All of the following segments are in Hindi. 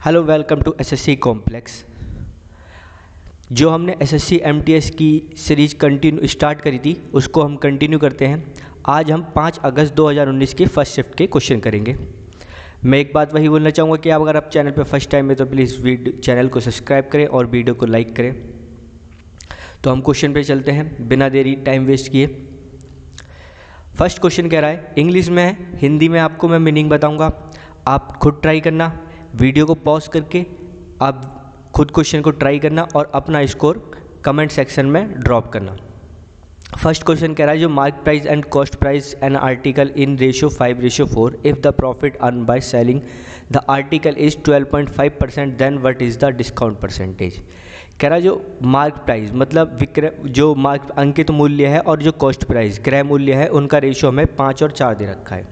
Hello, welcome to SSC Complex. जो हमने एसएससी एमटीएस की सीरीज कंटिन्यू स्टार्ट करी थी उसको हम कंटिन्यू करते हैं। आज हम 5 अगस्त 2019 के फर्स्ट शिफ्ट के क्वेश्चन करेंगे। मैं एक बात वही बोलना चाहूँगा कि अगर आप चैनल पर फर्स्ट टाइम है तो प्लीज़ चैनल को सब्सक्राइब करें और वीडियो को लाइक करें। तो हम क्वेश्चन पे चलते हैं बिना देरी टाइम वेस्ट किए। फर्स्ट क्वेश्चन कह रहा है, इंग्लिश में है, हिंदी में आपको मैं मीनिंग बताऊंगा, आप खुद ट्राई करना। वीडियो को पॉज करके आप खुद क्वेश्चन को ट्राई करना और अपना स्कोर कमेंट सेक्शन में ड्रॉप करना। फर्स्ट क्वेश्चन कह रहा है, जो mark price and cost price an article in ratio 5:4 if the profit earn by selling the article is 12.5% then what is the discount percentage. कह रहा है जो मार्क प्राइस मतलब विक्रय, जो मार्क अंकित मूल्य है और जो कॉस्ट प्राइस क्रय मूल्य है, उनका रेशियो हमें 5 और 4 दे रखा है।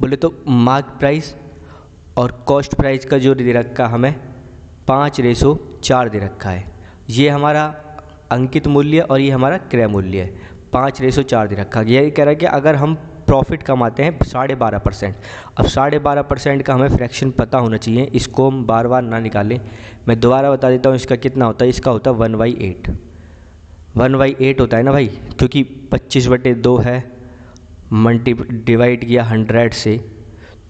बोले तो मार्क प्राइस और कॉस्ट प्राइस का जो दे रखा हमें 5:4 दे रखा है। ये हमारा अंकित मूल्य और ये हमारा क्रय मूल्य है, 5:4 दे रखा। यही कह रहा है कि अगर हम प्रॉफिट कमाते हैं 12.5%, अब 12.5% का हमें फ्रैक्शन पता होना चाहिए, इसको हम बार बार ना निकालें। मैं दोबारा बता देता हूँ इसका कितना होता है। इसका होता है 1/8। 1/8 होता है ना भाई, क्योंकि 25/2 है, डिवाइड किया 100 से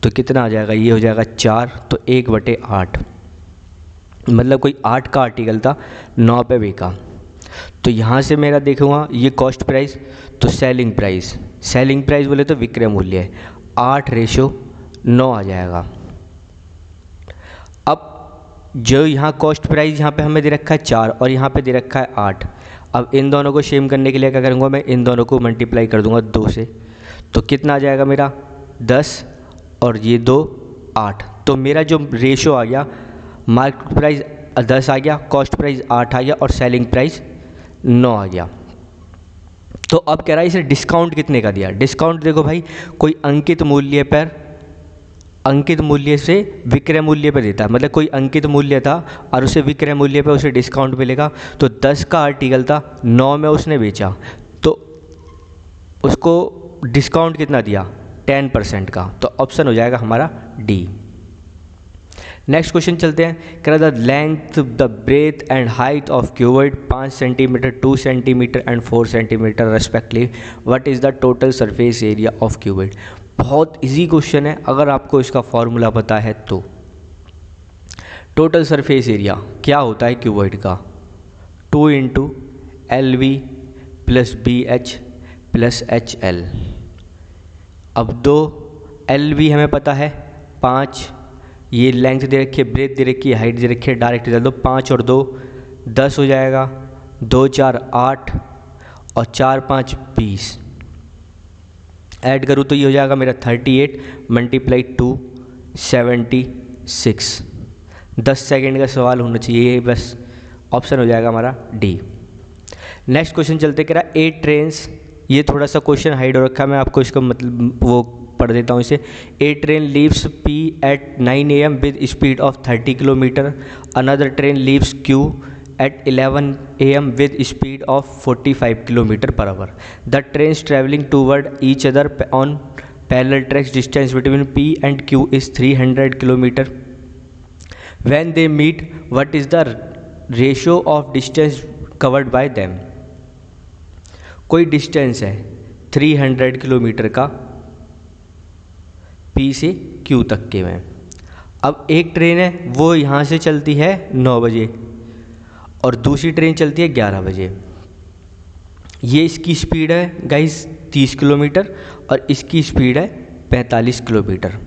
तो कितना आ जाएगा, ये हो जाएगा 4, तो 1/8 मतलब कोई 8 का आर्टिकल था, 9 पे बिका। तो यहाँ से मेरा देखूँगा ये कॉस्ट प्राइस, तो सेलिंग प्राइस बोले तो विक्रय मूल्य है, 8:9 आ जाएगा। अब जो यहाँ कॉस्ट प्राइस यहाँ पे हमें दे रखा है 4 और यहाँ पे दे रखा है 8। अब इन दोनों को सेम करने के लिए क्या करूँगा, मैं इन दोनों को मल्टीप्लाई कर दूँगा 2 से, तो कितना आ जाएगा मेरा 10 और ये 2 8। तो मेरा जो रेशो आ गया, मार्केट प्राइस 10 आ गया, कॉस्ट प्राइस 8 आ गया और सेलिंग प्राइस 9 आ गया। तो अब कह रहा है इसे डिस्काउंट कितने का दिया। डिस्काउंट देखो भाई, कोई अंकित मूल्य से विक्रय मूल्य पर देता है, मतलब कोई अंकित मूल्य था और उसे विक्रय मूल्य पर उसे डिस्काउंट मिलेगा। तो 10 का आर्टिकल था, 9 में उसने बेचा, तो उसको डिस्काउंट कितना दिया, 10% का। तो ऑप्शन हो जाएगा हमारा डी। नेक्स्ट क्वेश्चन चलते हैं। कह रहा the length, the breadth and height of cuboid 5 centimetre, 2 centimetre and 4 centimetre respectively, what is the total surface area of cuboid. बहुत इजी क्वेश्चन है अगर आपको इसका फॉर्मूला पता है तो। टोटल सरफेस एरिया क्या होता है क्यूबॉइड का, 2 × LV + BH + HL। अब 2 LV हमें पता है 5, ये लेंथ दे रखी है, ब्रेथ दे रखी है, हाइट दे रखी है, डायरेक्ट डाल दो, 5 और 2 10 हो जाएगा, 2 4 8 और 4 5 20। ऐड करूँ तो ये हो जाएगा मेरा 38 × 2 76। 10 सेकेंड का सवाल होना चाहिए, बस ऑप्शन हो जाएगा हमारा डी। नेक्स्ट क्वेश्चन चलते, कह रहा 8 ट्रेन्स, ये थोड़ा सा क्वेश्चन हाइड हो रखा है, मैं आपको इसका मतलब वो पढ़ देता हूँ इसे। 8 train leaves P at 9 AM with speed of 30 km. Another train leaves Q at 11 AM with speed of 45 km/h. The trains traveling toward each other on parallel tracks. Distance between P and Q is 300 km. When they meet, what is the ratio of distance covered by them? कोई डिस्टेंस है 300 किलोमीटर का P से Q तक के में। अब एक ट्रेन है वो यहाँ से चलती है 9 बजे और दूसरी ट्रेन चलती है 11 बजे। ये इसकी स्पीड है गाइस 30 किलोमीटर और इसकी स्पीड है 45 किलोमीटर।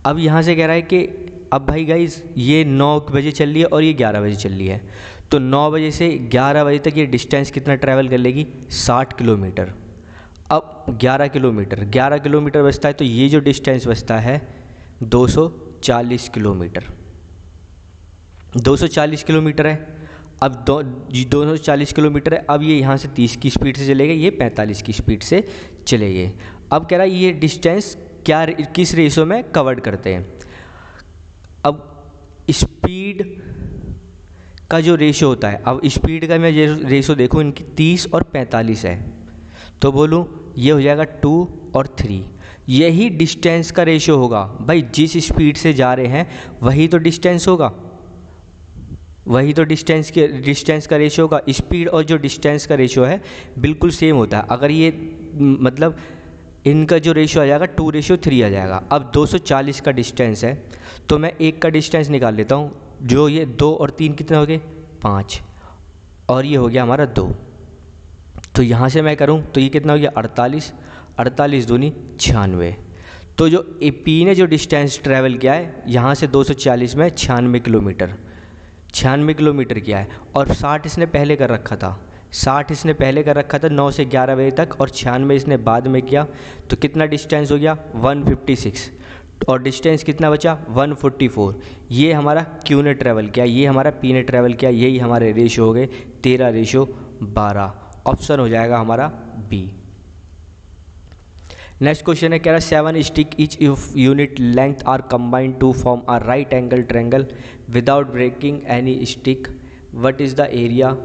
अब यहाँ से कह रहा है कि अब भाई गाइस ये 9 बजे चल रही है और ये 11 बजे चल रही है, तो 9 बजे से 11 बजे तक ये डिस्टेंस कितना ट्रैवल कर लेगी, 60 किलोमीटर। अब 11 किलोमीटर बचता है, तो ये जो डिस्टेंस बचता है 240 किलोमीटर। 240 किलोमीटर है। अब 240 किलोमीटर है। अब ये यहाँ से 30 की स्पीड से चलेगा, ये 45 की स्पीड से चलेंगे। अब कह रहा है ये डिस्टेंस क्या किस रेशो में कवर्ड करते हैं। अब स्पीड का जो रेशो होता है, अब स्पीड का मैं रेशो देखूँ, इनकी 30 और 45 है, तो बोलूँ ये हो जाएगा 2 और 3, यही डिस्टेंस का रेशियो होगा भाई। जिस स्पीड से जा रहे हैं वही तो डिस्टेंस होगा, वही तो डिस्टेंस का रेशियो होगा। स्पीड और जो डिस्टेंस का रेशियो है बिल्कुल सेम होता है। अगर ये मतलब इनका जो रेशियो आ जाएगा 2:3 आ जाएगा। अब 240 का डिस्टेंस है तो मैं एक का डिस्टेंस निकाल लेता हूँ, जो ये 2 और 3 कितने हो गए 5, और ये हो गया हमारा 2। तो यहाँ से मैं करूँ तो ये कितना हो गया 48, 48 दूनी 96। तो जो पी ने जो डिस्टेंस ट्रैवल किया है यहाँ से 240 में 96 किलोमीटर, 96 किलोमीटर किया है। और 60 इसने पहले कर रखा था, 60 इसने पहले कर रखा था 9 से 11 बजे तक, और 96 इसने बाद में किया। तो कितना डिस्टेंस हो गया 156, और डिस्टेंस कितना बचा 144। ये हमारा क्यू ने ट्रैवल किया, ये हमारा पी ने ट्रैवल किया, यही हमारे रेशियो हो गए 13:12। ऑप्शन हो जाएगा हमारा बी। नेक्स्ट क्वेश्चन है, कह रहा 7 stick each unit length are combined to form a right angle triangle without breaking any stick, what is the area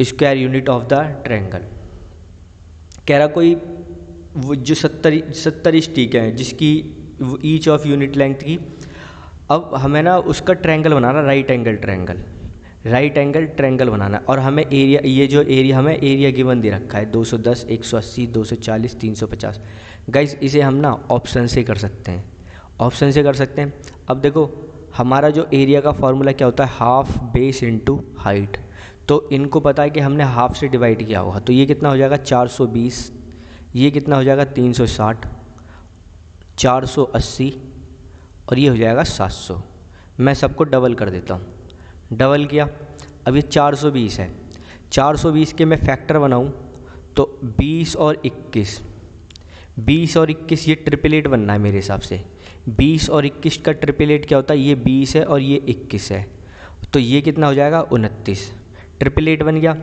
square unit of the triangle. कह रहा कोई वो जो 70 स्टिक हैं जिसकी ईच ऑफ यूनिट लेंथ की, अब हमें ना उसका ट्रायंगल बनाना, राइट एंगल ट्रायंगल बनाना है। और हमें एरिया, ये जो एरिया हमें एरिया गिवन दे रखा है 210, 180, 240, 350। गाइस इसे हम ना ऑप्शन से कर सकते हैं, ऑप्शन से कर सकते हैं। अब देखो हमारा जो एरिया का फॉर्मूला क्या होता है, हाफ बेस इनटू हाइट। तो इनको पता है कि हमने हाफ से डिवाइड किया होगा, तो ये कितना हो जाएगा 420, ये कितना हो जाएगा 360, 480, और ये हो जाएगा 700। मैं सबको डबल कर देता हूँ, डबल किया। अब ये 420 है, 420 के मैं फैक्टर बनाऊँ तो 20 और 21, 20 और 21 ये ट्रिपलेट बनना है मेरे हिसाब से। 20 और 21 का ट्रिपलेट क्या होता है, ये 20 है और ये 21 है, तो ये कितना हो जाएगा 29। ट्रिपलेट बन गया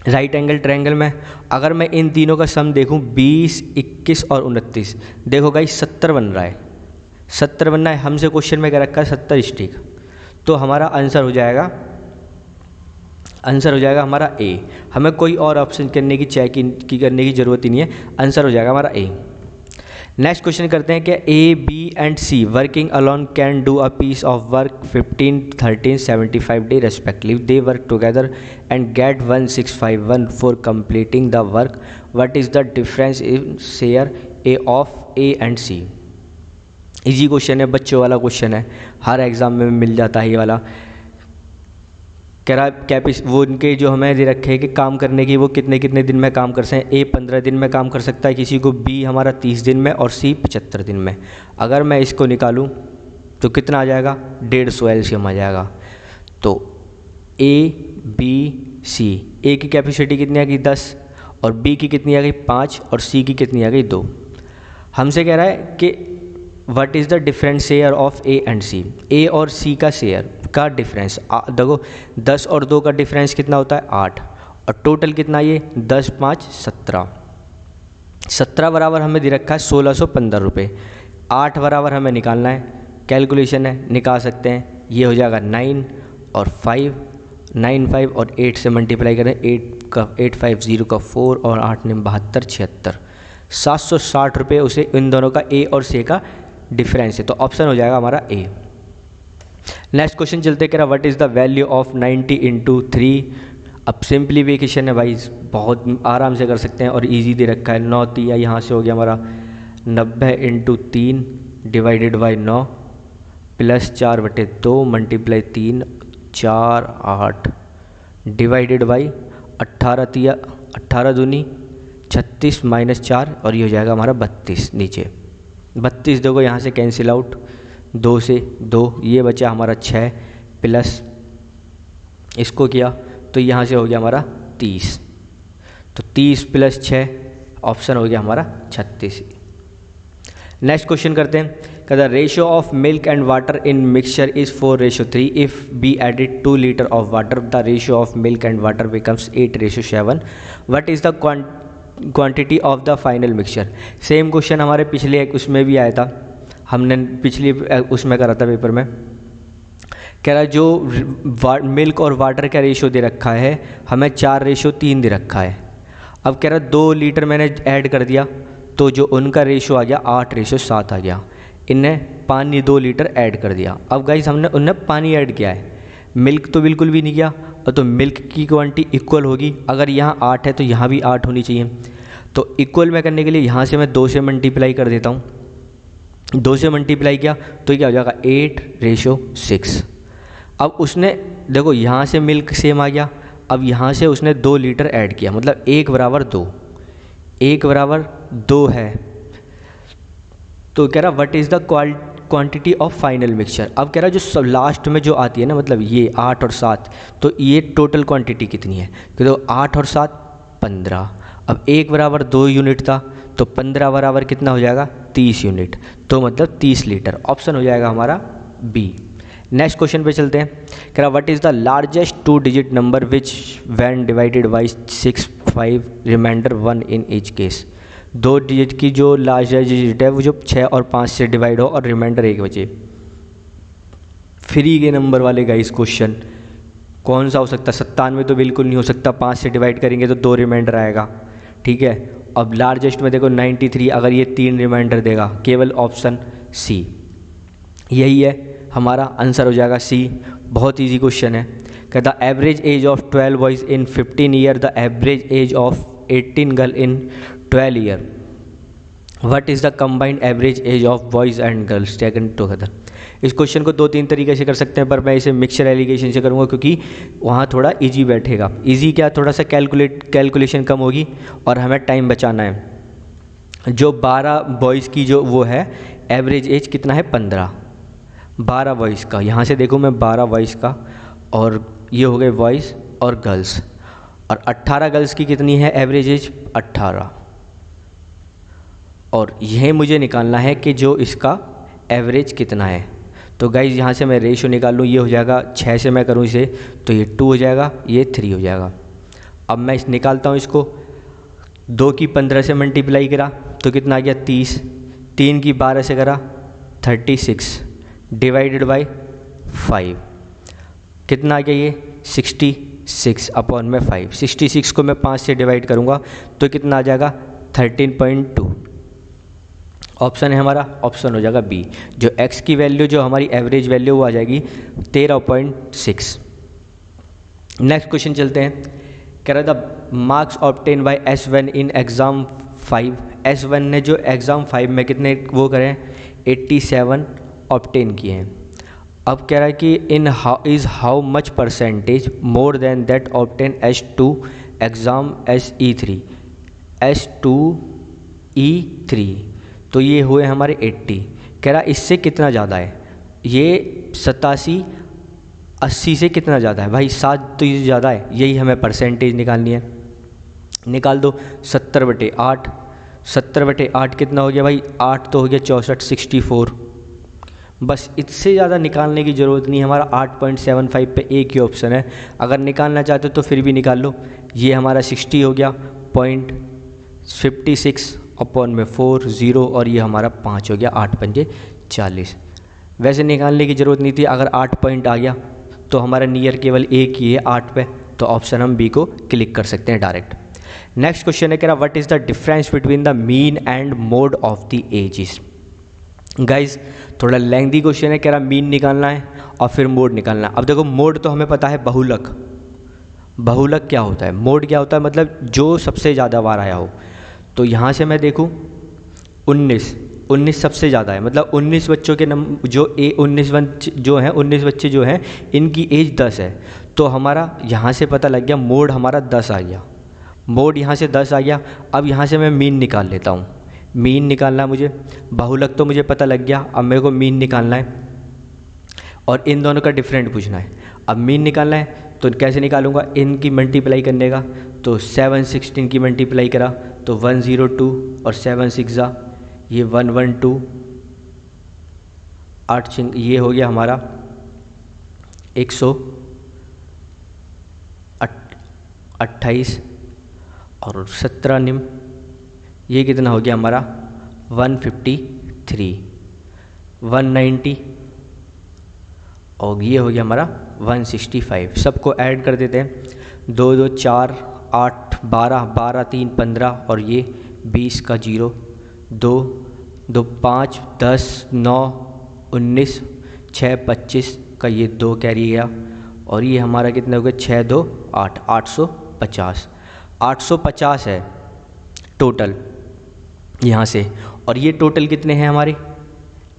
राइट एंगल ट्रायंगल में। अगर मैं इन तीनों का सम देखूं 20, 21 और 29, देखो गाइस 70 बन रहा है, 70 बनना है। हमसे क्वेश्चन में क्या रखा है 70 स्टिक, तो हमारा आंसर हो जाएगा, आंसर हो जाएगा हमारा ए। हमें कोई और ऑप्शन करने की चेक करने की ज़रूरत ही नहीं है, आंसर हो जाएगा हमारा ए। नेक्स्ट क्वेश्चन करते हैं कि A, B and C working alone can do a piece of work 15, 13, 75 day respectively. They work together and get 1651 for completing the work, what is the difference in share A of A and C. Easy question है, बच्चों वाला क्वेश्चन है, हर एग्ज़ाम में मिल जाता है ये वाला। कह रहा वो उनके जो हमें दे रखे हैं कि काम करने की वो कितने कितने दिन में काम कर सकते हैं। ए 15 दिन में काम कर सकता है किसी को, बी हमारा 30 दिन में, और सी 75 दिन में। अगर मैं इसको निकालूं तो कितना आ जाएगा 150 एलसीएम आ जाएगा। तो ए, बी, सी, ए की कैपेसिटी कितनी आ गई 10, और बी की कितनी आ गई 5, और सी की कितनी आ गई 2। हमसे कह रहा है कि what is the difference share of A and C. A और सी का शेयर का डिफरेंस देखो 10 और 2 का डिफरेंस कितना होता है 8, और टोटल कितना ये 10, 5, 17। 17 बराबर हमें दे रखा है 1615 रुपये। 8 बराबर हमें निकालना है, कैलकुलेशन है, निकाल सकते हैं। ये हो जाएगा 9 और 5, 9, 5 और 8 से मल्टीप्लाई करें, 850 का 4 और 8 ने 72, 76, 760 रुपये उसे इन दोनों का ए और सी का डिफरेंस है। तो ऑप्शन हो जाएगा हमारा ए। नेक्स्ट क्वेश्चन चलते कह रहा what is the value of 90 × 3। अब सिंप्लीफिकेशन है भाई, बहुत आराम से कर सकते हैं और इजी दे रखा है। 9 3 यहाँ से हो गया हमारा 90 × 3 divided by 9 plus 4/2 multiply 3, 4, 8 divided by 18 दूनी 36 माइनस 4, और ये हो जाएगा हमारा 32। नीचे 32 देखो यहाँ से कैंसिल आउट, 2 से 2, ये बचा हमारा 6 प्लस इसको किया तो यहाँ से हो गया हमारा 30। तो 30 प्लस 6 ऑप्शन हो गया हमारा 36। नेक्स्ट क्वेश्चन करते हैं, कहता ratio of milk and water in mixture is 4:3। If be added 2 litre of water the ratio of milk and water becomes 8:7। What is the quantity of the final mixture. Same question हमारे पिछले एक उसमें भी आया था, हमने पिछली उसमें करा था पेपर में। कह रहा जो मिल्क और वाटर का रेशियो दे रखा है हमें 4:3 दे रखा है। अब कह रहा 2 लीटर मैंने ऐड कर दिया तो जो उनका रेशो आ गया 8:7 आ गया। इनने पानी 2 लीटर ऐड कर दिया। अब गाइस उनने पानी ऐड किया है, मिल्क तो बिल्कुल भी नहीं किया, और तो मिल्क की क्वांटिटी इक्वल होगी। अगर यहाँ 8 है तो यहाँ भी 8 होनी चाहिए। तो इक्वल में करने के लिए यहाँ से मैं 2 से मल्टीप्लाई कर देता हूँ। 2 से मल्टीप्लाई किया तो क्या हो जाएगा 8:6। अब उसने देखो यहाँ से मिल्क सेम आ गया, अब यहाँ से उसने 2 लीटर ऐड किया, मतलब 1 = 2, 1 = 2 है। तो कह रहा what is the quantity of final mixture. अब कह रहा जो सब लास्ट में जो आती है ना, मतलब ये 8 और 7, तो ये टोटल क्वांटिटी कितनी है, तो 8 और 7 15। अब 1 = 2 यूनिट था, तो 15 बराबर कितना हो जाएगा 30 यूनिट, तो मतलब 30 लीटर। ऑप्शन हो जाएगा हमारा बी। नेक्स्ट क्वेश्चन पे चलते हैं। कह रहा what is the largest 2 digit number which when divided by 6, 5 remainder 1 in each case. 2 digit की जो लार्जेस्ट डिजिट है वो जो 6 और 5 से डिवाइड हो और रिमाइंडर 1 बचे। फ्री के नंबर वाले का इस क्वेश्चन कौन सा हो सकता है, 97 तो बिल्कुल नहीं हो सकता, 5 से डिवाइड करेंगे तो 2 रिमाइंडर आएगा, ठीक है। अब लार्जेस्ट में देखो 93, अगर ये 3 रिमाइंडर देगा, केवल ऑप्शन सी यही है हमारा आंसर हो जाएगा सी। बहुत इजी क्वेश्चन है। कहता average age of 12 boys in 15 year, the average age of 18 girl in 12 year. What is the combined average age of boys and girls taken together. इस क्वेश्चन को 2-3 तरीके से कर सकते हैं, पर मैं इसे मिक्सचर एलिगेशन से करूँगा क्योंकि वहाँ थोड़ा इजी बैठेगा। इजी क्या, थोड़ा सा कैलकुलेशन कम होगी और हमें टाइम बचाना है। जो 12 बॉयज़ की जो वो है एवरेज एज कितना है 15, 12 बॉयज़ का, यहाँ से देखूँ मैं 12 बॉयज़ का, और ये हो गए बॉयज़ और गर्ल्स, और 18 गर्ल्स की कितनी है एवरेज एज 18, और यह मुझे निकालना है कि जो इसका एवरेज कितना है। तो गाइज यहाँ से मैं रेशो निकाल लूँ, ये हो जाएगा 6 से मैं करूँ इसे तो ये 2 हो जाएगा, ये 3 हो जाएगा। अब मैं इस निकालता हूँ इसको, 2 की 15 से मल्टीप्लाई करा तो कितना आ गया 30, 3 की 12 से करा 36 डिवाइडेड बाय 5 कितना आ गया ये 66/5। 66 को मैं 5 से डिवाइड करूँगा तो कितना आ जाएगा 13.2। ऑप्शन है हमारा, ऑप्शन हो जाएगा बी। जो x की वैल्यू जो हमारी एवरेज वैल्यू वो आ जाएगी 13.6। नेक्स्ट क्वेश्चन चलते हैं। कह रहा था marks obtain by S1 in exam 5। S1 ने जो एग्ज़ाम 5 में कितने वो करें 87 ऑब्टेन किए हैं। अब कह रहा है कि in is how much percentage more than that obtain S2 exam SE3। S2E3 तो ये हुए हमारे 80। कह रहा इससे कितना ज़्यादा है, ये 87 80 से कितना ज़्यादा है भाई 7 तो ये ज़्यादा है, यही हमें परसेंटेज निकालनी है। निकाल दो 70/8, 70/8 कितना हो गया भाई 8 तो हो गया 64 64। बस इससे ज़्यादा निकालने की ज़रूरत नहीं, हमारा 8.75 पे एक ही ऑप्शन है। अगर निकालना चाहते हो तो फिर भी निकाल लो। ये हमारा 60 हो गया 0.56/4 0, और ये हमारा 5 हो गया 8×5 40। वैसे निकालने की ज़रूरत नहीं थी, अगर 8 पॉइंट आ गया तो हमारा नियर केवल एक ही है 8 पे, तो ऑप्शन हम बी को क्लिक कर सकते हैं डायरेक्ट। नेक्स्ट क्वेश्चन है कह रहा what is the difference between the mean and mode of the ages. Guys थोड़ा लेंथी क्वेश्चन है, कह रहा मीन निकालना है और फिर मोड निकालना है। अब देखो मोड तो हमें पता है बहुलक, बहुलक क्या होता है, मोड क्या होता है मतलब जो सबसे ज़्यादा बार आया हो। तो यहाँ से मैं देखूँ 19 सबसे ज़्यादा है, मतलब 19 बच्चों के जो 19 बच्चे जो हैं इनकी एज 10 है। तो हमारा यहाँ से पता लग गया मोड हमारा 10 आ गया, मोड यहाँ से 10 आ गया। अब यहाँ से मैं मीन निकाल लेता हूँ, मीन निकालना है मुझे, बहुलक तो मुझे पता लग गया, अब मेरे को मीन निकालना है और इन दोनों का डिफरेंट पूछना है। अब मीन निकालना है तो कैसे निकालूंगा, इनकी मल्टीप्लाई करने का, तो 7 16 की मल्टीप्लाई करा तो 102 और 7 6 ये 112 8 ये हो गया हमारा 128 और 17 निम ये कितना हो गया हमारा 153 190 और ये हो गया हमारा 165। सबको ऐड कर देते हैं, 2 2 4 8 12 12 3 15 और ये 20 का 0 2 2 5 10 9 19 6 25 का ये 2 कैरी गया और ये हमारा कितना हो गया 6 2 8 850 है टोटल यहाँ से। और ये टोटल कितने हैं हमारे,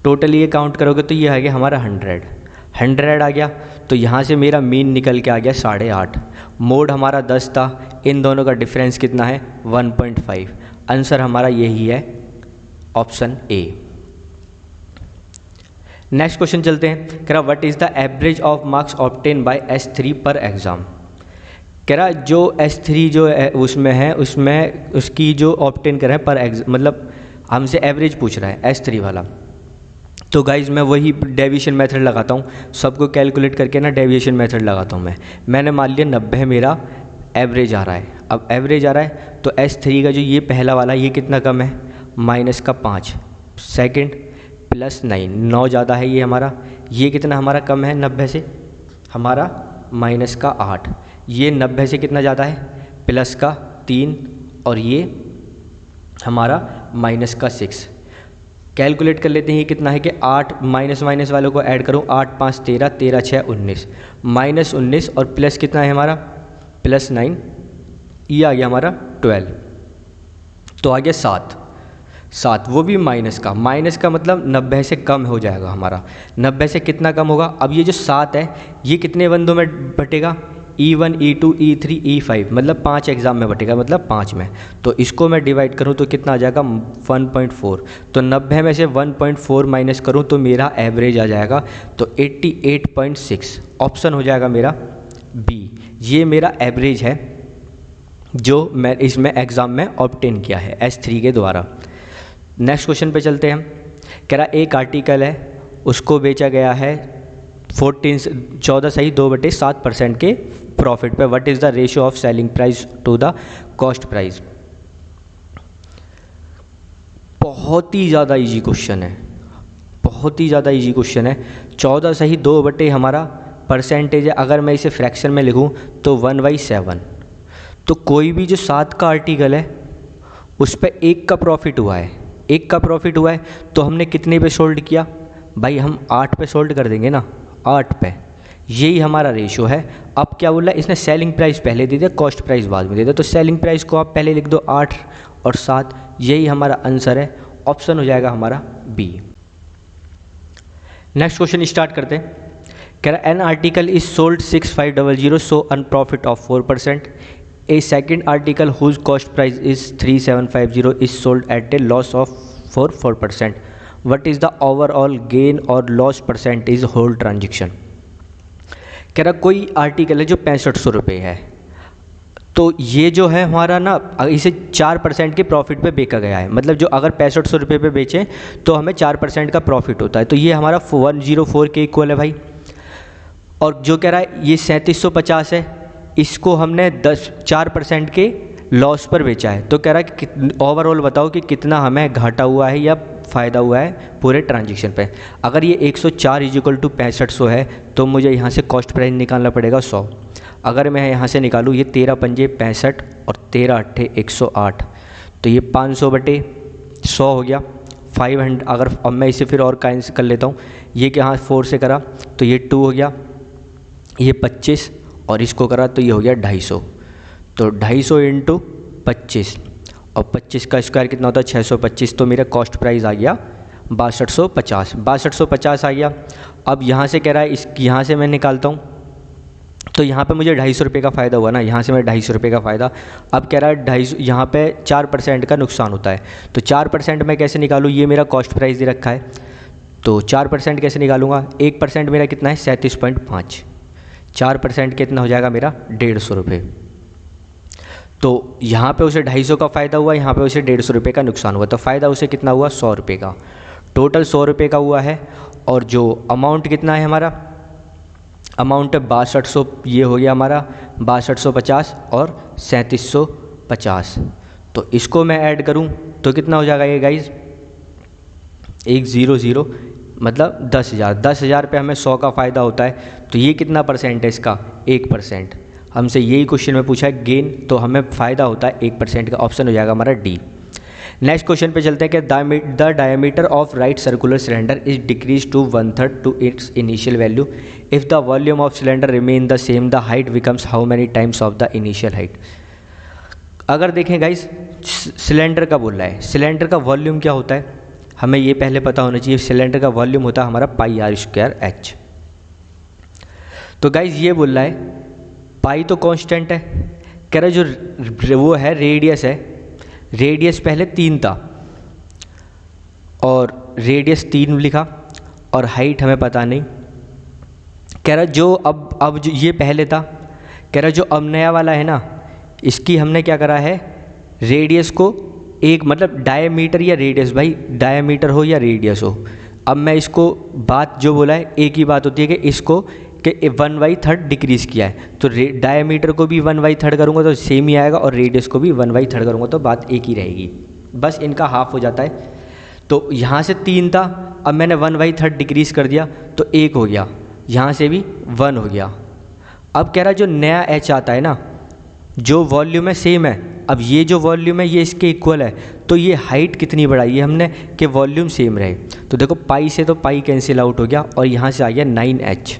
टोटल ये काउंट करोगे तो ये आ गया हमारा 100 आ गया। तो यहाँ से मेरा मीन निकल के आ गया 8.5। मोड हमारा 10 था, इन दोनों का डिफरेंस कितना है 1.5। आंसर हमारा यही है ऑप्शन ए। नेक्स्ट क्वेश्चन चलते हैं। कह रहा what is the average of marks obtain bye S3 पर एग्ज़ाम। कह रहा जो S3 जो है उसमें उसकी जो ऑब्टेन कर रहा है पर एग्जाम, मतलब हमसे एवरेज पूछ रहा है S3 वाला। तो गाइज मैं वही डेविएशन मेथड लगाता हूँ, सबको कैलकुलेट करके ना डेविएशन मेथड लगाता हूँ मैंने मान लिया 90 मेरा एवरेज आ रहा है। अब एवरेज आ रहा है तो S3 का जो ये पहला वाला ये कितना कम है -5, सेकंड +9 ज़्यादा है ये हमारा, ये कितना हमारा कम है 90 से हमारा -8, ये 90 से कितना ज़्यादा है +3 और ये हमारा -6। कैलकुलेट कर लेते हैं ये कितना है कि 8 माइनस वालों को ऐड करूँ 8 5 13 13 6 19 -19 और प्लस कितना है हमारा +9, ये आ गया हमारा 12। तो आ गया 7 वो भी माइनस का मतलब 90 से कम हो जाएगा हमारा। 90 से कितना कम होगा, अब ये जो 7 है ये कितने बंदों में बटेगा E1 E2 E3 E5 मतलब 5 एग्ज़ाम में बटेगा, मतलब 5 में। तो इसको मैं डिवाइड करूँ तो कितना आ जाएगा 1.4। तो 90 में से 1.4 माइनस करूँ तो मेरा एवरेज आ जाएगा तो 88.6। ऑप्शन हो जाएगा मेरा बी, ये मेरा एवरेज है जो मैं इसमें एग्ज़ाम में ऑब्टेन किया है S3 के द्वारा। नेक्स्ट क्वेश्चन पे चलते हैं। कह रहा एक आर्टिकल है उसको बेचा गया है 14.2/7% के प्रॉफिट पे। What is the ratio of selling price to the cost price. बहुत ही ज़्यादा इजी क्वेश्चन है, 14.2 हमारा परसेंटेज है। अगर मैं इसे फ्रैक्शन में लिखूं तो 1/7। तो कोई भी जो 7 का आर्टिकल है उस पर 1 का प्रॉफिट हुआ है, तो हमने कितने पे सोल्ड किया भाई, हम 8 पे सोल्ड कर देंगे ना, 8 पे। यही हमारा रेशियो है। अब क्या बोला इसने, सेलिंग प्राइस पहले दे दिया कॉस्ट प्राइस बाद में दे दिया, तो सेलिंग प्राइस को आप पहले लिख दो 8 और 7, यही हमारा आंसर है। ऑप्शन हो जाएगा हमारा बी। नेक्स्ट क्वेश्चन स्टार्ट करते हैं। कह रहा an article is sold 6500 so an profit of 4%। A second article whose cost price is 3750 is sold at a loss of 4%। What is the overall gain or loss percentage whole transaction. कह रहा कोई आर्टिकल है जो 6500 रुपये है, तो ये जो है हमारा ना इसे 4% के प्रॉफिट पे बेचा गया है। मतलब जो अगर 6500 रुपये पे बेचें तो हमें 4% का प्रॉफिट होता है, तो ये हमारा 104 के इक्वल है भाई। और जो कह रहा है ये 3750 है, इसको हमने 4% के लॉस पर बेचा है। तो कह रहा है कि ओवरऑल बताओ कि कितना हमें घाटा हुआ है या फ़ायदा हुआ है पूरे ट्रांजेक्शन पे। अगर ये 104 = 6500 है तो मुझे यहाँ से कॉस्ट प्राइस निकालना पड़ेगा 100। अगर मैं यहाँ से निकालूँ ये 13 पंजे 65 और 13 अट्ठे 108, तो ये 500/100 हो गया 500। अगर अब मैं इसे फिर और कैंसिल कर लेता हूँ, ये कि यहाँ 4 से करा तो ये 2 हो गया, ये 25 और इसको करा तो ये हो गया 250। तो 250 × 25 और 25 का स्क्वायर कितना होता है 625। तो मेरा कॉस्ट प्राइस आ गया 6250 आ गया। अब यहाँ से कह रहा है यहाँ से मैं निकालता हूँ तो यहाँ पे मुझे 250 रुपये का फ़ायदा हुआ ना, यहाँ से मैं 250 रुपये का फ़ायदा। अब कह रहा है 250, यहाँ पे 4% का नुकसान होता है। तो 4% मैं कैसे निकालूँ, ये मेरा कॉस्ट प्राइस दे रखा है, तो 4% कैसे निकालूंगा। 1% मेरा कितना है 37.5, 4% कितना हो जाएगा मेरा 150 रुपये। तो यहाँ पे उसे 250 का फ़ायदा हुआ, यहाँ पे उसे 150 रुपये का नुकसान हुआ, तो फ़ायदा उसे कितना हुआ 100 रुपये का। टोटल 100 रुपये का हुआ है। और जो अमाउंट कितना है हमारा, अमाउंट है 6200, ये हो गया हमारा 6250 और 3750। तो इसको मैं ऐड करूँ तो कितना हो जाएगा ये गाइज 100, मतलब 10,000 पे हमें 100 का फ़ायदा होता है। तो ये कितना परसेंट है इसका 1%। हमसे यही क्वेश्चन में पूछा है गेन, तो हमें फ़ायदा होता है 1% का। ऑप्शन हो जाएगा हमारा डी। नेक्स्ट क्वेश्चन पे चलते हैं कि the diameter of right circular cylinder is decrease to 1/3 to its initial value. If the volume of cylinder remain the same the height becomes how many times of the initial height. अगर देखें गाइस, सिलेंडर का बोल रहा है, सिलेंडर का वॉल्यूम क्या होता है हमें ये पहले पता होना चाहिए। सिलेंडर का वॉल्यूम होता है हमारा पाई आर स्क्वायर एच। तो गाइस ये बोल रहा है पाई तो कांस्टेंट है, कह रहा जो वो है रेडियस है, रेडियस पहले 3 था और रेडियस 3 लिखा और हाइट हमें पता नहीं। कह रहा जो अब जो ये पहले था, कह रहा जो अब नया वाला है ना, इसकी हमने क्या करा है, रेडियस को एक मतलब डायमीटर या रेडियस, भाई डायमीटर हो या रेडियस हो। अब मैं इसको बात जो बोला है एक ही बात होती है कि इसको कि 1/3 डिक्रीज़ किया है, तो डायमीटर को भी 1/3 करूँगा तो सेम ही आएगा और रेडियस को भी 1/3 करूँगा तो बात एक ही रहेगी, बस इनका हाफ हो जाता है। तो यहाँ से 3 था, अब मैंने 1/3 डिक्रीज़ कर दिया तो 1 हो गया, यहाँ से भी 1 हो गया। अब कह रहा जो नया एच आता है ना, जो वॉल्यूम है सेम है, अब ये जो वॉल्यूम है ये इसके इक्वल है, तो ये हाइट कितनी बढ़ाई है हमने कि वॉल्यूम सेम रहे। तो देखो पाई से तो पाई कैंसिल आउट हो गया और यहाँ से आ गया 9h,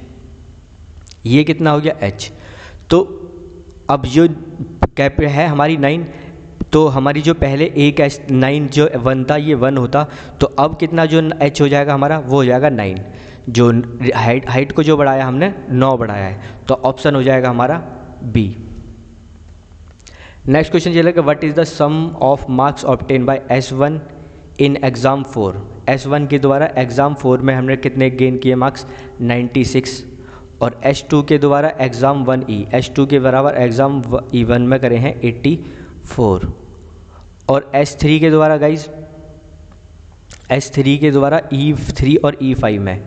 ये कितना हो गया h। तो अब जो कैप है हमारी 9, तो हमारी जो पहले एक एच 9 जो 1 था ये 1 होता, तो अब कितना जो h हो जाएगा हमारा वो हो जाएगा 9। जो हाइट को जो बढ़ाया हमने 9 बढ़ाया है, तो ऑप्शन हो जाएगा हमारा बी। नेक्स्ट क्वेश्चन चलेगा what is the sum of marks obtain by S1 in exam 4। S1 के द्वारा एग्ज़ाम 4 में हमने कितने गेन किए मार्क्स 96, और S2 के द्वारा एग्ज़ाम 1E, S2 के बराबर एग्ज़ाम E1 में करे हैं 84, और S3 के द्वारा गाइज S3 के द्वारा E3 और E5 में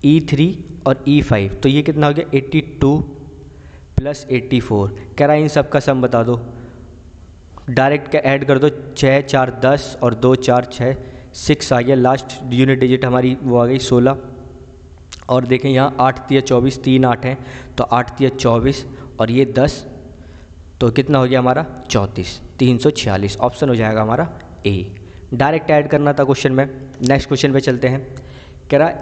E3 और E5, तो ये कितना हो गया 82 प्लस 84। कह रहा है इन सब का सम बता दो, डायरेक्ट का ऐड कर दो, 6 4 10 और 2 4 6 6 आ गया, लास्ट यूनिट डिजिट हमारी वो आ गई 16। और देखें यहाँ 8 3 24, 3 8 हैं तो 8 3 24 और ये 10, तो कितना हो गया हमारा 34, 346 ऑप्शन हो जाएगा हमारा ए। डायरेक्ट ऐड करना था क्वेश्चन में। नेक्स्ट क्वेश्चन पे चलते हैं। कह रहा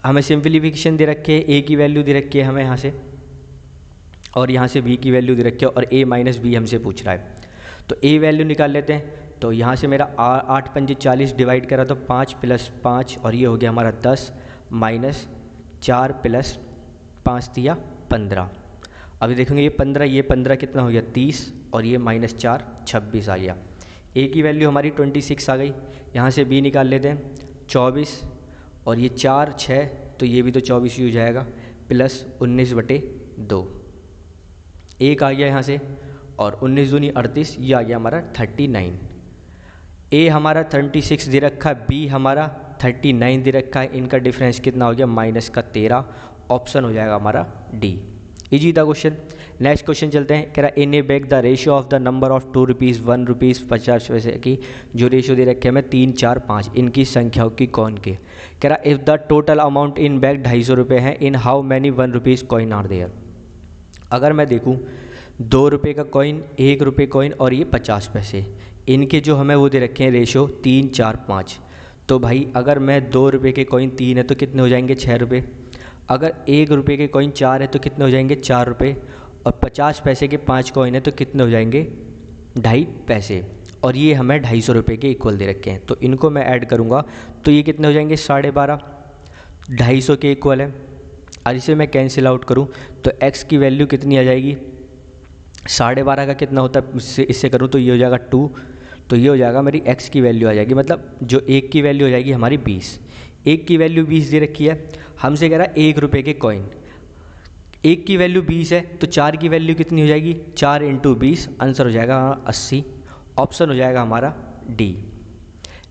हमें सिंप्लीफिकेशन दे रखे है, ए की वैल्यू दे रखी है हमें यहाँ से, और यहाँ से b की वैल्यू दे रखी है और a माइनस बी हमसे पूछ रहा है, तो a वैल्यू निकाल लेते हैं। तो यहाँ से मेरा 8 5 40 डिवाइड करा तो 5 + 5 और ये हो गया हमारा 10 माइनस 4 + 5 दिया 15। अभी देखेंगे ये 15 कितना हो गया 30 और ये -4 26 आ गया। a की वैल्यू हमारी 26 आ गई, यहाँ से b निकाल लेते हैं 24 और ये 4 6 तो ये भी तो 24 ही हो जाएगा, प्लस 19/2 एक आ गया यहाँ से, और 19 दूनी 38, ये आ गया हमारा 39। ए हमारा 36 दे रखा है, बी हमारा 39 दे रखा है, इनका डिफरेंस कितना हो गया -13, ऑप्शन हो जाएगा हमारा डी। इजी था क्वेश्चन। नेक्स्ट क्वेश्चन चलते हैं। कह रहा in a bag the ratio of the number of 2 rupees 1 rupees 50 paise की जो रेशियो दे रखे हमें 3 4 5, इनकी संख्याओं की कौन के। कह रहा if the total amount in bag 250 रुपये है, in how many 1 rupees coin are there. अगर मैं देखूं 2 रुपये का कॉइन, 1 रुपये कॉइन और ये 50 पैसे, इनके जो हमें वो दे रखे हैं रेशो 3 4 5, तो भाई अगर मैं 2 रुपये के कॉइन 3 है तो कितने हो जाएंगे 6 रुपये, अगर 1 रुपये के कॉइन 4 है तो कितने हो जाएंगे 4 रुपये, और 50 पैसे के 5 कॉइन है तो कितने हो जाएंगे 2.5 पैसे, और ये हमें 250 रुपये के इक्वल दे रखे हैं। तो इनको मैं ऐड करूँगा तो ये कितने हो जाएंगे 12.5, 250 के इक्वल है। और इसे मैं कैंसिल आउट करूं तो x की वैल्यू कितनी आ जाएगी 12.5 का कितना होता है, इससे करूं तो ये हो जाएगा 2, तो ये हो जाएगा मेरी x की वैल्यू आ जाएगी, मतलब जो 1 की वैल्यू हो जाएगी हमारी 20। 1 की वैल्यू 20 दे रखी है, हमसे कह रहा है 1 रुपये के कॉइन, 1 की वैल्यू 20 है तो 4 की वैल्यू कितनी हो जाएगी 4 × 20, आंसर हो जाएगा 80, ऑप्शन हो जाएगा हमारा डी।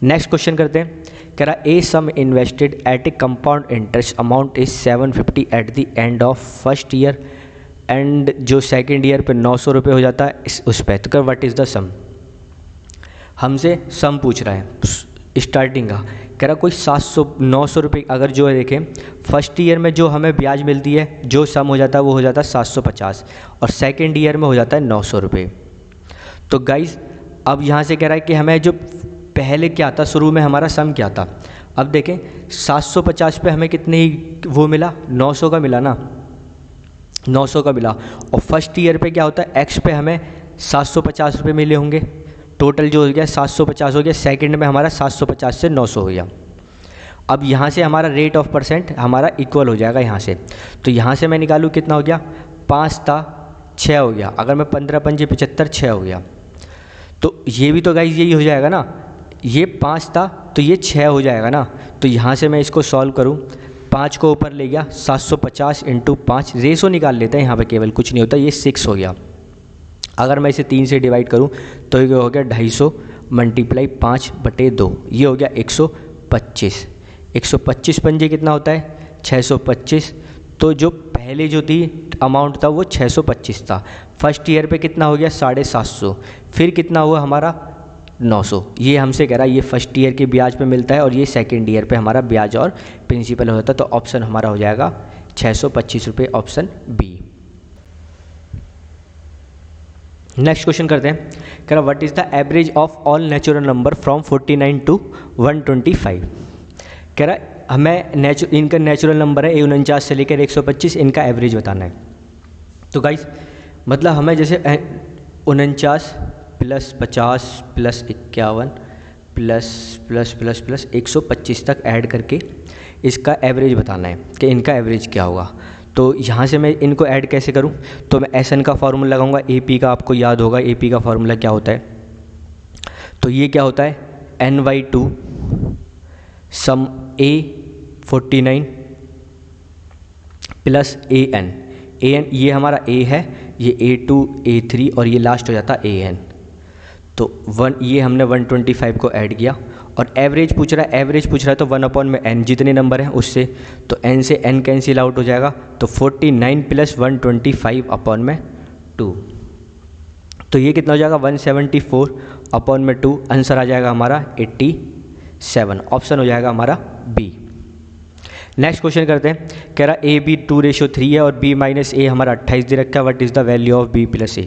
नेक्स्ट क्वेश्चन करते हैं। कह रहा a sum invested at a compound interest amount is 750 at the end of first year, and जो सेकेंड ईयर पे 900 रुपये हो जाता है उस पर। तो कर व्हाट इज़ द सम, हमसे सम पूछ रहा है स्टार्टिंग का। कह रहा कोई 900 रुपये, अगर जो है देखें फर्स्ट ईयर में जो हमें ब्याज मिलती है जो सम हो जाता है वो हो जाता है 750, और सेकेंड ईयर में हो जाता है 900 रुपये। तो गाइज अब यहाँ से कह रहा है कि हमें जो पहले क्या था, शुरू में हमारा सम क्या था। अब देखें 750 पे हमें कितने ही वो मिला, 900 का मिला ना, 900 का मिला। और फर्स्ट ईयर पे क्या होता है, एक्स पे हमें 750 रुपये मिले होंगे, टोटल जो हो गया 750 हो गया। सेकंड में हमारा 750 से 900 हो गया। अब यहाँ से हमारा रेट ऑफ परसेंट हमारा इक्वल हो जाएगा यहाँ से। तो यहाँ से मैं निकालूँ कितना हो गया, 5 था 6 हो गया। अगर मैं 15 पंजे 75 6 हो गया। तो ये भी तो गाइस यही हो जाएगा ना, ये 5 था तो ये 6 हो जाएगा ना। तो यहाँ से मैं इसको सॉल्व करूँ, 5 को ऊपर ले गया, 750 इंटू 5, रेशो निकाल लेते हैं यहाँ पे, केवल कुछ नहीं होता, ये 6 हो गया। अगर मैं इसे 3 से डिवाइड करूँ तो ये हो गया 250 मल्टीप्लाई 5/2, ये हो गया 125। 125 पंजे कितना होता है, 625। तो जो पहले जो थी अमाउंट था वो 625 था। फर्स्ट ईयर पे कितना हो गया 750, फिर कितना हुआ हमारा 900। ये हमसे कह रहा है ये फर्स्ट ईयर के ब्याज पे मिलता है और ये सेकेंड ईयर पे हमारा ब्याज और प्रिंसिपल होता है। तो ऑप्शन हमारा हो जाएगा 625 रुपये, ऑप्शन बी। नेक्स्ट क्वेश्चन करते हैं। कह रहा what is the average of all natural number from 49 to 125। कह रहा है हमें इनका नेचुरल नंबर है 49 से लेकर 125, इनका एवरेज बताना है। तो गाइस मतलब हमें जैसे 49 प्लस 50 प्लस 51 प्लस 125 तक ऐड करके इसका एवरेज बताना है कि इनका एवरेज क्या होगा। तो यहाँ से मैं इनको ऐड कैसे करूँ, तो मैं SN का फार्मूला लगाऊंगा। AP का आपको याद होगा, AP का फार्मूला क्या होता है, तो ये क्या होता है N/2 some A 49 plus AN ये हमारा A है, ये A2 A3 और ये लास्ट हो जाता AN। तो ये हमने 125 को ऐड किया और एवरेज पूछ रहा है तो 1/n जितने नंबर हैं उससे, तो n से n कैंसिल आउट हो जाएगा। तो 49 प्लस 125/2, तो ये कितना हो जाएगा 174/2। आंसर आ जाएगा हमारा 87, ऑप्शन हो जाएगा हमारा बी। नेक्स्ट क्वेश्चन करते हैं। कह रहा AB 2:3 है और B - A हमारा 28 दे रखा है। What is the value of B + A।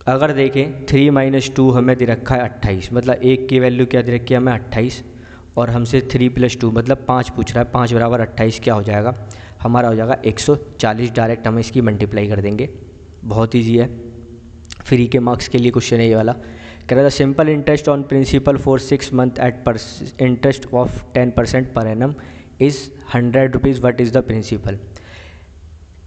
अगर देखें 3 - 2 हमें दे रखा है 28, मतलब 1 की वैल्यू क्या दे रखी है हमें 28, और हमसे 3 + 2 मतलब 5 पूछ रहा है। 5 = 28 क्या हो जाएगा हमारा, हो जाएगा 140। डायरेक्ट हम इसकी मल्टीप्लाई कर देंगे, बहुत ईजी है, फ्री के मार्क्स के लिए क्वेश्चन है ये वाला। कह रहा था simple interest on principal for 6 month at interest of 10% per annum is 100 rupees. What is the principal.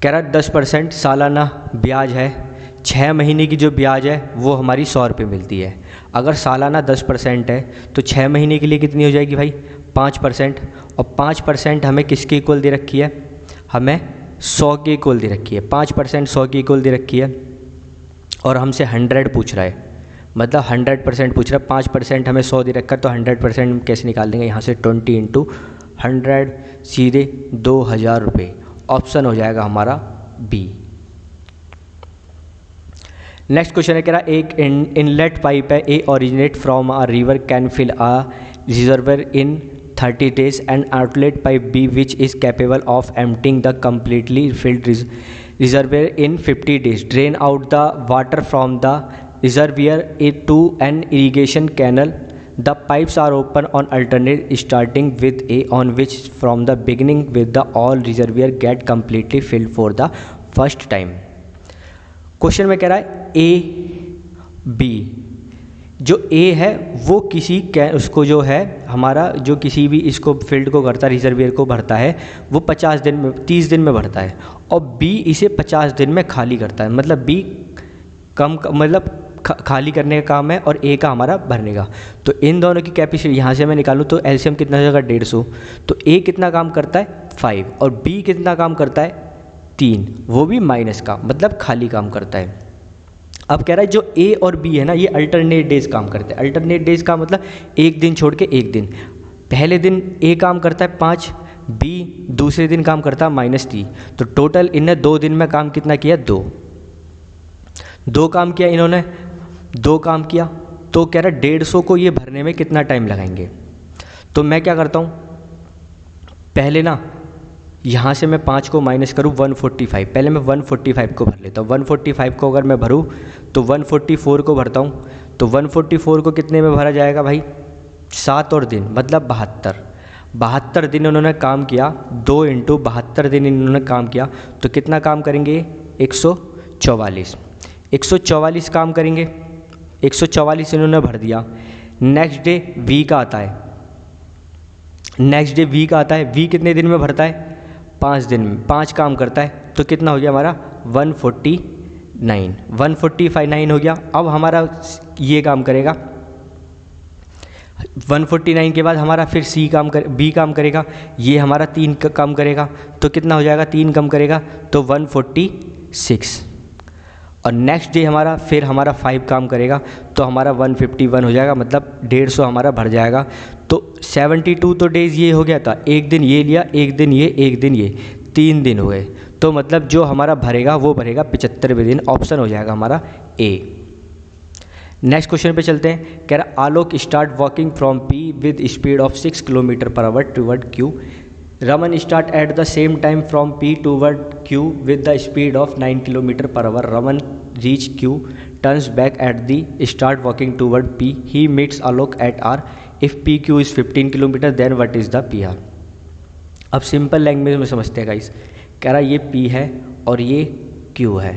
कह रहा 10% सालाना ब्याज है, 6 महीने की जो ब्याज है वो हमारी 100 रुपये मिलती है। अगर सालाना 10% है तो 6 महीने के लिए कितनी हो जाएगी भाई 5%, और 5% हमें किसके इक्वल दे रखी है, हमें 100 के इक्वल दे रखी है। 5% 100 के इक्वल दे रखी है और हमसे 100 पूछ रहा है, मतलब 100% पूछ रहा है। 5% हमें 100 दे रखा है तो 100% कैसे निकाल देंगे, यहाँ से 20 × 100 सीधे 2000 रुपये, ऑप्शन हो जाएगा हमारा बी। नेक्स्ट क्वेश्चन है कह रहा एक इनलेट पाइप है, A originate from a river can fill a reservoir in 30 days and outlet pipe B which is capable of emptying the completely filled reservoir in 50 days drain out the water from the reservoir to an irrigation canal. The pipes are open on alternate starting with A on which from the beginning with the all reservoir get completely filled for the first time. Question में कह रहा है ए बी, जो ए है वो किसी उसको जो है हमारा जो किसी भी इसको फील्ड को करता है, रिजर्वियर को भरता है, वो 50 दिन में 30 दिन में भरता है, और बी इसे 50 दिन में खाली करता है। मतलब बी कम मतलब खाली करने का काम है और ए का हमारा भरने का। तो इन दोनों की कैपेसिटी यहाँ से मैं निकालूँ तो एलसीएम कितना हो जाएगा 150। तो ए कितना काम करता है 5 और बी कितना काम करता है 3, वो भी माइनस का, मतलब खाली काम करता है। अब कह रहा है जो ए और बी है ना ये अल्टरनेट डेज काम करते हैं। अल्टरनेट डेज का मतलब एक दिन छोड़ के एक दिन। पहले दिन ए काम करता है 5, बी दूसरे दिन काम करता है -3। तो टोटल इन्हें 2 दिन में काम कितना किया 2 काम किया इन्होंने, 2 काम किया। तो कह रहा है 150 को ये भरने में कितना टाइम लगाएंगे। तो मैं क्या करता हूँ, पहले ना यहाँ से मैं 5 को माइनस करूँ 145, पहले मैं 145 को भर लेता हूँ। 145 को अगर मैं भरूँ तो 144 को भरता हूँ, तो तो 144 को कितने में भरा जाएगा भाई? 7 और दिन मतलब 72 दिन उन्होंने काम किया। 2 इंटू 72 दिन इन्होंने काम किया तो कितना काम करेंगे? 144 काम करेंगे। 144 इन्होंने भर दिया। नेक्स्ट डे वीक आता है। वी कितने दिन में भरता है? 5 दिन में, 5 काम करता है तो कितना हो गया हमारा? 149 हो गया। अब हमारा ये काम करेगा। 149 के बाद हमारा फिर बी काम करेगा। ये हमारा 3 का काम करेगा तो कितना हो जाएगा? 3 कम करेगा तो 146। और नेक्स्ट डे फिर हमारा 5 काम करेगा तो हमारा 151 हो जाएगा, मतलब 150 हमारा भर जाएगा। तो 72 तो डेज़ ये हो गया था। एक दिन ये लिया, एक दिन ये 3 दिन हो गए। तो मतलब जो हमारा भरेगा वो भरेगा 75वें दिन। ऑप्शन हो जाएगा हमारा ए। नेक्स्ट क्वेश्चन पे चलते हैं। कह रहा Alok start walking from P with speed of 6 kilometer per hour toward Q. Raman start at the same time from P toward Q with the speed of 9 kilometer per hour. Raman reach Q, turns back at the start walking toward P. He meets Alok at R. If P Q is 15 kilometer then what is the P R. अब सिंपल लैंग्वेज में समझते हैं गाइस। कह रहा ये पी है और ये क्यू है।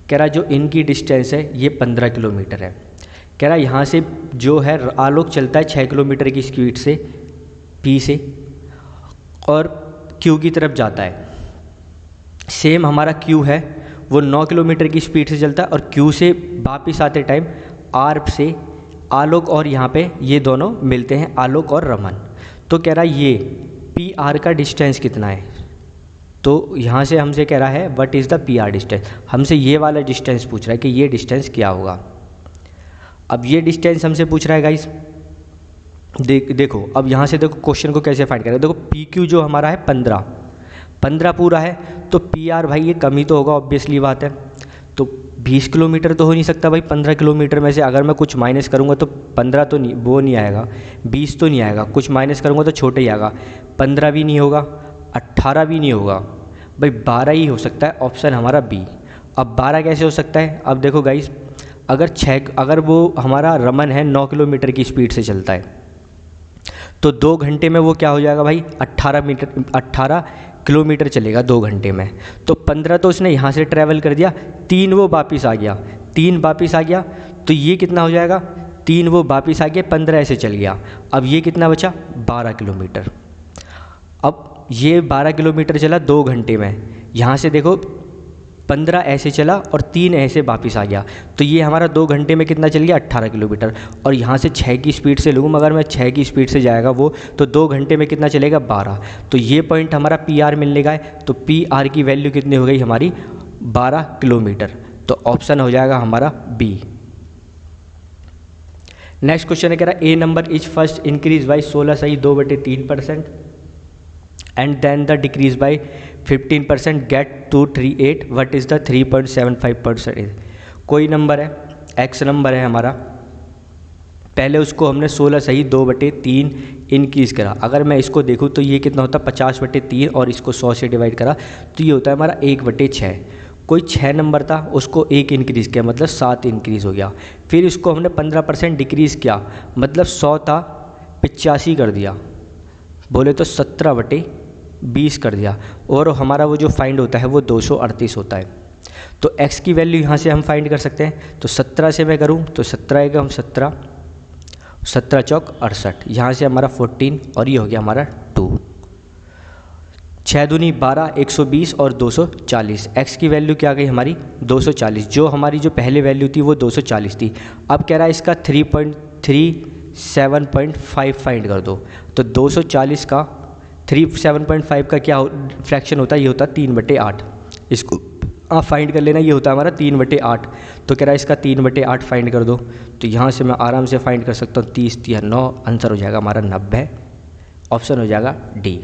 कह रहा जो इनकी डिस्टेंस है ये 15 किलोमीटर है। कह रहा यहाँ से जो है आलोक चलता है 6 किलोमीटर की स्पीड से पी से और क्यू की तरफ जाता है। सेम हमारा क्यू है वो 9 किलोमीटर की स्पीड से चलता है और क्यू से वापस आते टाइम आर से आलोक और यहाँ पे ये दोनों मिलते हैं, आलोक और रमन। तो कह रहा ये पी आर का डिस्टेंस कितना है। तो यहाँ से हमसे कह रहा है what is the P are distance. हमसे ये वाला डिस्टेंस पूछ रहा है कि ये डिस्टेंस क्या होगा। अब ये डिस्टेंस हमसे पूछ रहा है गाइस। देखो अब यहाँ से देखो क्वेश्चन को कैसे फाइंड करें। देखो पी क्यू जो हमारा है 15 पूरा है तो पी आर भाई ये कम ही तो होगा, ऑब्वियसली बात है। तो 20 किलोमीटर तो हो नहीं सकता भाई। 15 किलोमीटर में से अगर मैं कुछ माइनस करूँगा तो 15 तो नहीं, वो नहीं आएगा, 20 तो नहीं आएगा। कुछ माइनस करूँगा तो छोटे ही आएगा। 15 भी नहीं होगा, 18 भी नहीं होगा भाई, 12 ही हो सकता है। ऑप्शन हमारा बी। अब 12 कैसे हो सकता है? अब देखो गाइस, अगर वो हमारा रमन है 9 किलोमीटर की स्पीड से चलता है तो 2 घंटे में वो क्या हो जाएगा भाई? 18 किलोमीटर चलेगा 2 घंटे में। तो 15 तो उसने यहाँ से ट्रैवल कर दिया, 3 वो वापस आ गया, तो ये कितना हो जाएगा? 3 वो वापस आ गया, 15 ऐसे चल गया। अब ये कितना बचा? 12 किलोमीटर। अब ये 12 किलोमीटर चला 2 घंटे में। यहाँ से देखो 15 ऐसे चला और 3 ऐसे वापस आ गया। तो ये हमारा 2 घंटे में कितना चल गया? 18 किलोमीटर। और यहाँ से 6 की स्पीड से लूँ, अगर मैं 6 की स्पीड से जाएगा वो, तो 2 घंटे में कितना चलेगा? 12। तो ये पॉइंट हमारा पी आर मिलने का है। तो पी आर की वैल्यू कितनी हो गई हमारी? 12 किलोमीटर। तो ऑप्शन हो जाएगा हमारा बी। नेक्स्ट क्वेश्चन है, कह रहा a number is first increase by 16 सही 2/3% and then the decrease by 15% get to 38. what is the 3.75%? कोई नंबर है, x नंबर है हमारा, पहले उसको हमने 16 सही 2/3 इंक्रीज़ करा। अगर मैं इसको देखूँ तो ये कितना होता है? 50/3 और इसको 100 से डिवाइड करा तो ये होता है हमारा 1/6। कोई 6 नंबर था उसको 1 इंक्रीज़ किया मतलब 7 इंक्रीज़ हो गया। फिर इसको हमने 15% डिक्रीज़ किया मतलब 100 था 85 कर दिया, बोले तो 17/20 कर दिया। और हमारा वो जो फाइंड होता है वो 238 होता है। तो x की वैल्यू यहाँ से हम फाइंड कर सकते हैं। तो 17 से मैं करूँ तो 17 आएगा, हम 17 चौक 68, यहाँ से हमारा 14 और ये हो गया हमारा 2। 6 दूनी 12, 120 और 240। x की वैल्यू क्या आ गई हमारी? 240। जो हमारी जो पहले वैल्यू थी वो 240 थी। अब कह रहा है इसका 3.37.5 फाइंड कर दो। तो 240 का 7.5 का क्या फ्रैक्शन होता है? ये होता है 3/8। इसको आप फाइंड कर लेना, ये होता है हमारा 3/8। तो कह रहा है इसका 3/8 फाइंड कर दो। तो यहाँ से मैं आराम से फाइंड कर सकता हूँ 30 × 9, आंसर हो जाएगा हमारा 90। ऑप्शन हो जाएगा डी।